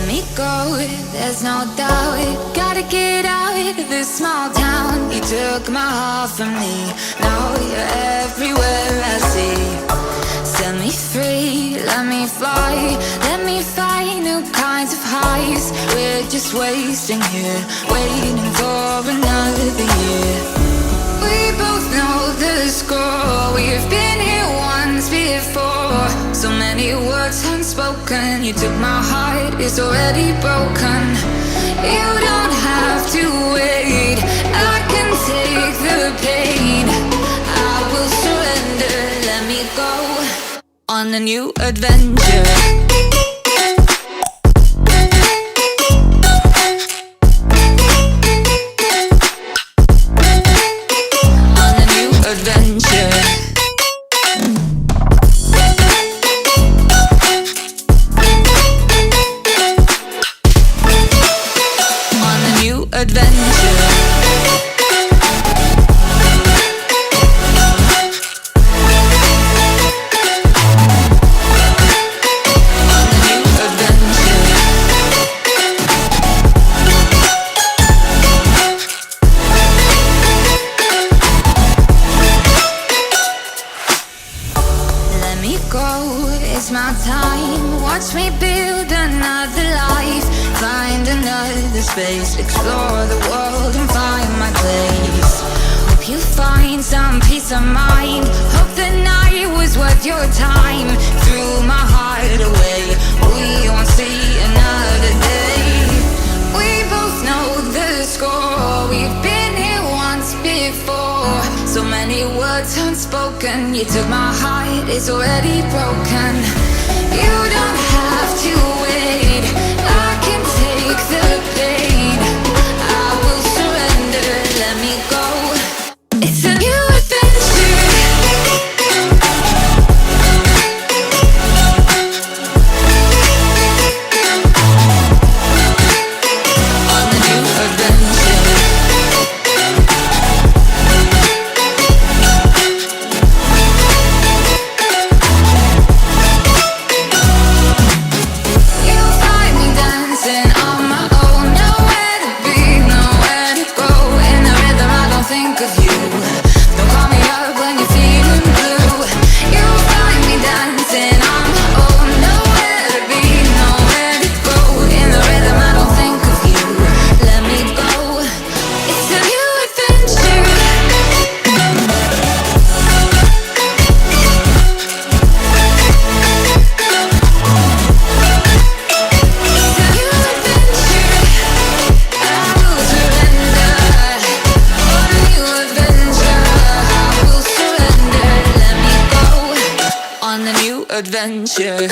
Let me go, there's no doubt. Gotta get out of this small town. You took my heart from me, now you're everywhere I see. Set me free, let me fly. Let me find new kinds of highs. We're just wasting here, waiting for another year. We both know the score. We've been here once before. So many words unspoken. You took my heart, it's already broken. You don't have to wait, I can take the pain. I will surrender, let me go on a new adventure. It's my time, watch me build another life. Find another space, explore the world and find my place. Hope you find some peace of mind. Hope the night was worth your time. Threw my heart away, we won't see another day. We both know the score, we've been here once before. So many words unspoken. You took my heart, it's already broken. You don't have to wait, I can take the pain. I will surrender, let me go. It's a new adventure. On a new adventure. Adventure.